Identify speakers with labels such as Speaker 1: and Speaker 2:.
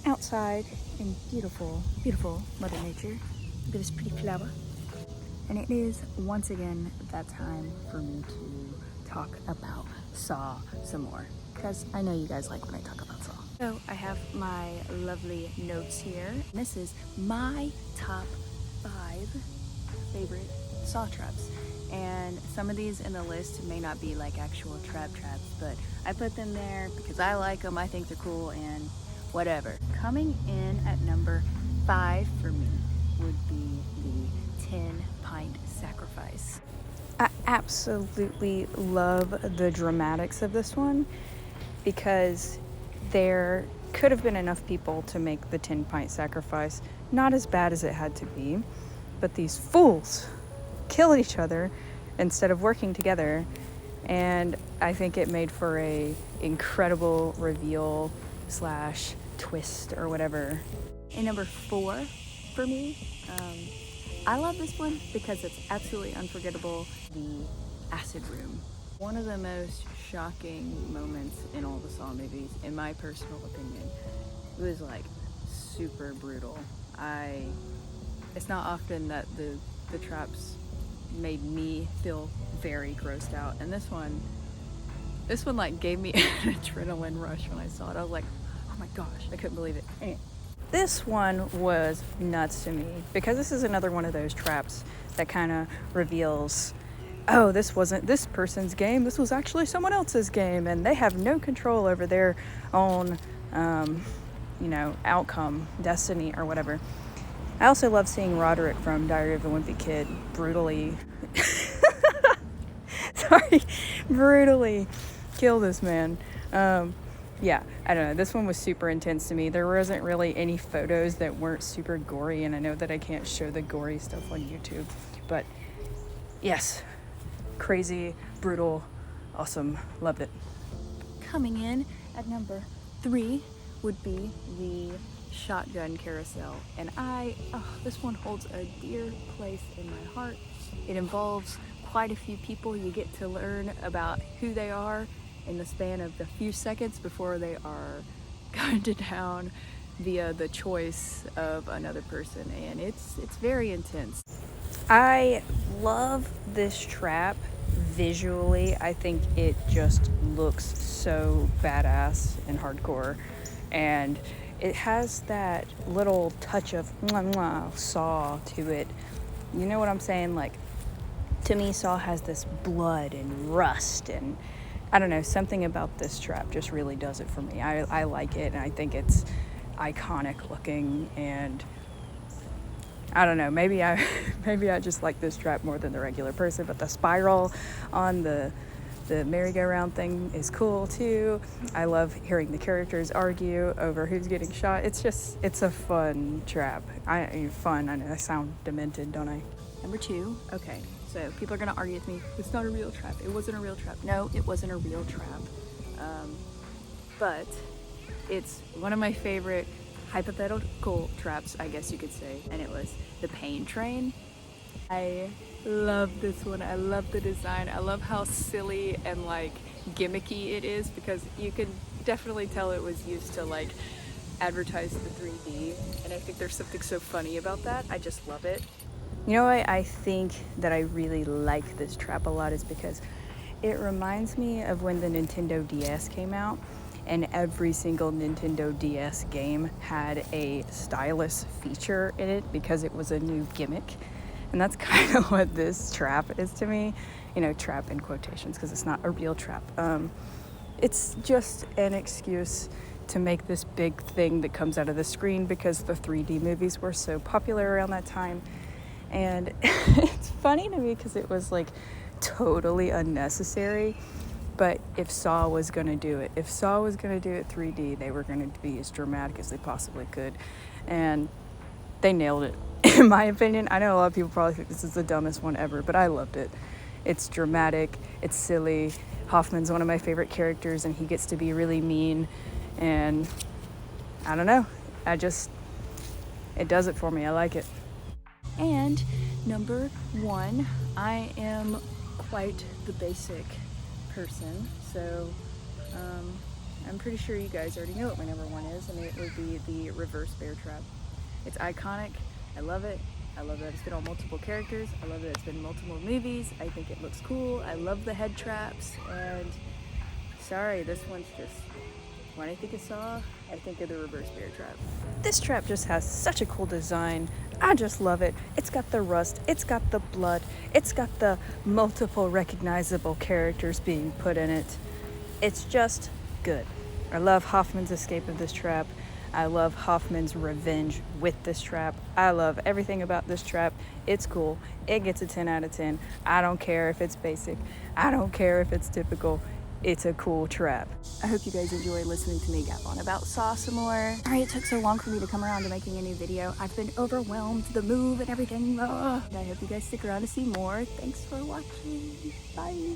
Speaker 1: outside in beautiful, beautiful Mother Nature. Look at this pretty flower. And it is once again that time for me to talk about Saw some more, because I know you guys like when I talk about Saw. So I have my lovely notes here. This is my top 5 favorite Saw traps. And some of these in the list may not be like actual traps, but I put them there because I like them, I think they're cool, and whatever. Coming in at number 5 for me would be the 10 Pint Sacrifice. I absolutely love the dramatics of this one because there could have been enough people to make the 10 Pint Sacrifice not as bad as it had to be, but these fools kill each other instead of working together, and I think it made for a incredible reveal slash twist or whatever. And number 4 for me, I love this one because it's absolutely unforgettable. The acid room. One of the most shocking moments in all the Saw movies, in my personal opinion. It was like super brutal. It's not often that the traps made me feel very grossed out, and this one like gave me an adrenaline rush when I saw it. I was like, oh my gosh, I couldn't believe it. Anyway. This one was nuts to me because this is another one of those traps that kind of reveals, oh, this wasn't this person's game, this was actually someone else's game, and they have no control over their own outcome, destiny, or whatever. I also love seeing Roderick from Diary of a Wimpy Kid brutally kill this man. Yeah, I don't know. This one was super intense to me. There wasn't really any photos that weren't super gory, and I know that I can't show the gory stuff on YouTube, but yes, crazy, brutal, awesome, loved it. Coming in at number 3 would be the shotgun carousel, and this one holds a dear place in my heart. It involves quite a few people. You get to learn about who they are in the span of a few seconds before they are gunned down via the choice of another person, and it's very intense. I love this trap visually. I think it just looks so badass and hardcore, and it has that little touch of Saw to it. You know what I'm saying? Like, to me, Saw has this blood and rust, and I don't know, something about this trap just really does it for me. I like it, and I think it's iconic looking, and I don't know, maybe I just like this trap more than the regular person, but the spiral on the merry-go-round thing is cool too. I love hearing the characters argue over who's getting shot. It's a fun trap. I know I sound demented, don't I? Number 2, okay, so people are gonna argue with me, it's not a real trap, it wasn't a real trap. No, it wasn't a real trap, but it's one of my favorite hypothetical traps, I guess you could say, and it was the pain train. I love this one. I love the design. I love how silly and like gimmicky it is, because you can definitely tell it was used to like advertise the 3D, and I think there's something so funny about that. I just love it. You know why I think that I really like this trap a lot is because it reminds me of when the Nintendo DS came out, and every single Nintendo DS game had a stylus feature in it because it was a new gimmick. And that's kind of what this trap is to me. You know, trap in quotations because it's not a real trap. It's just an excuse to make this big thing that comes out of the screen because the 3D movies were so popular around that time. And it's funny to me because it was like totally unnecessary. But if Saw was going to do it, 3D, they were going to be as dramatic as they possibly could. And they nailed it, in my opinion. I know a lot of people probably think this is the dumbest one ever, but I loved it. It's dramatic, it's silly. Hoffman's one of my favorite characters, and he gets to be really mean. And I don't know, it does it for me. I like it. And number 1, I am quite the basic person, so I'm pretty sure you guys already know what my number 1 is, and it would be the reverse bear trap. It's iconic. I love it. I love that it's been on multiple characters. I love that it's been multiple movies. I think it looks cool. I love the head traps. And sorry, this one's just, when I think of Saw, I think of the reverse bear trap. This trap just has such a cool design. I just love it. It's got the rust, it's got the blood, it's got the multiple recognizable characters being put in it. It's just good. I love Hoffman's escape of this trap. I love Hoffman's revenge with this trap. I love everything about this trap. It's cool. It gets a 10 out of 10. I don't care if it's basic. I don't care if it's typical. It's a cool trap. I hope you guys enjoy listening to me gab on about Saw some more. Sorry it took so long for me to come around to making a new video. I've been overwhelmed, the move and everything. I hope you guys stick around to see more. Thanks for watching. Bye.